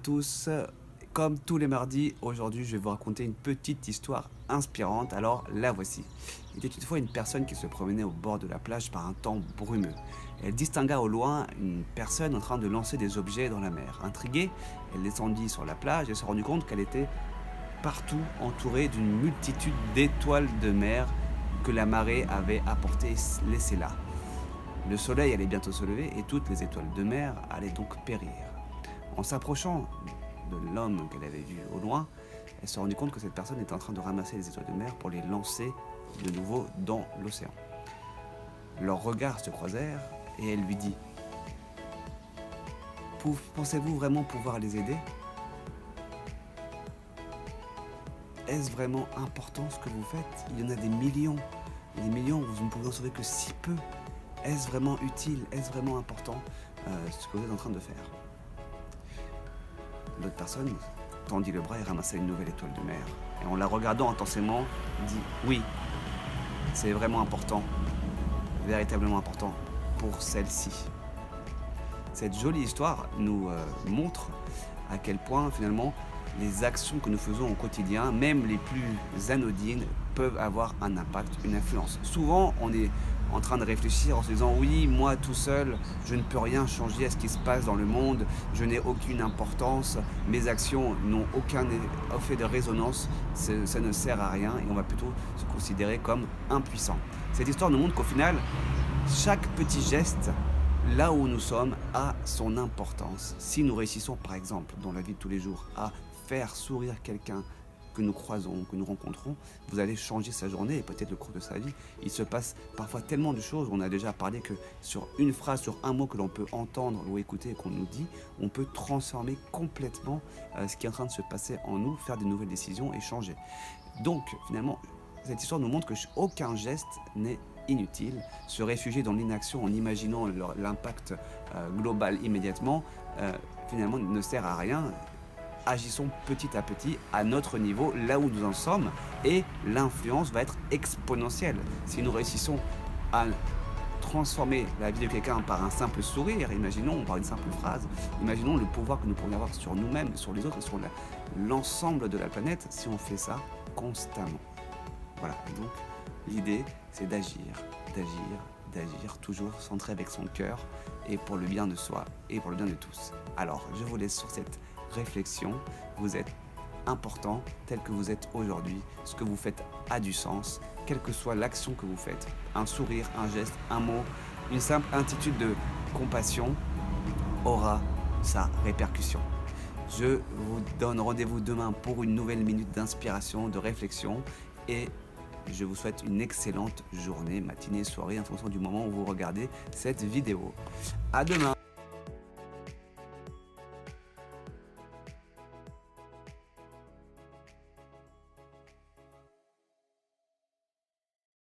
tous. Comme tous les mardis, aujourd'hui je vais vous raconter une petite histoire inspirante, alors la voici. Il était une fois une personne qui se promenait au bord de la plage par un temps brumeux. Elle distingua au loin une personne en train de lancer des objets dans la mer. Intriguée, elle descendit sur la plage et se rendit compte qu'elle était partout entourée d'une multitude d'étoiles de mer que la marée avait apportées et laissées là. Le soleil allait bientôt se lever et toutes les étoiles de mer allaient donc périr. En s'approchant de l'homme qu'elle avait vu au loin, elle se rendit compte que cette personne était en train de ramasser les étoiles de mer pour les lancer de nouveau dans l'océan. Leurs regards se croisèrent et elle lui dit « Pensez-vous vraiment pouvoir les aider ? Est-ce vraiment important ce que vous faites ? Il y en a des millions, vous ne pouvez en sauver que si peu. Est-ce vraiment utile ? Est-ce vraiment important ce que vous êtes en train de faire ?» L'autre personne tendit le bras et ramassa une nouvelle étoile de mer. Et en la regardant intensément, dit « Oui, c'est vraiment important, véritablement important pour celle-ci. » Cette jolie histoire nous montre à quel point finalement les actions que nous faisons au quotidien, même les plus anodines, peuvent avoir un impact, une influence. Souvent, on est en train de réfléchir en se disant « Oui, moi tout seul, je ne peux rien changer à ce qui se passe dans le monde, je n'ai aucune importance, mes actions n'ont aucun effet de résonance, ça ne sert à rien et on va plutôt se considérer comme impuissant. » Cette histoire nous montre qu'au final, chaque petit geste, là où nous sommes, a son importance. Si nous réussissons par exemple dans la vie de tous les jours à faire sourire quelqu'un que nous croisons, que nous rencontrons, vous allez changer sa journée et peut-être le cours de sa vie. Il se passe parfois tellement de choses, on a déjà parlé que sur une phrase, sur un mot que l'on peut entendre ou écouter et qu'on nous dit, on peut transformer complètement ce qui est en train de se passer en nous, faire des nouvelles décisions et changer. Donc finalement, cette histoire nous montre qu'aucun geste n'est inutile. Se réfugier dans l'inaction en imaginant l'impact global immédiatement, finalement ne sert à rien. Agissons petit à petit à notre niveau, là où nous en sommes, et l'influence va être exponentielle. Si nous réussissons à transformer la vie de quelqu'un par un simple sourire, imaginons, par une simple phrase, imaginons le pouvoir que nous pourrions avoir sur nous-mêmes, sur les autres, sur l'ensemble de la planète, si on fait ça constamment. Voilà, donc l'idée, c'est d'agir, toujours centré avec son cœur, et pour le bien de soi, et pour le bien de tous. Alors, je vous laisse sur cette réflexion. Vous êtes important tel que vous êtes aujourd'hui. Ce que vous faites a du sens, quelle que soit l'action que vous faites. Un sourire, un geste, un mot, une simple attitude de compassion aura sa répercussion. Je vous donne rendez-vous demain pour une nouvelle minute d'inspiration, de réflexion, et je vous souhaite une excellente journée, matinée, soirée, en fonction du moment où vous regardez cette vidéo. À demain!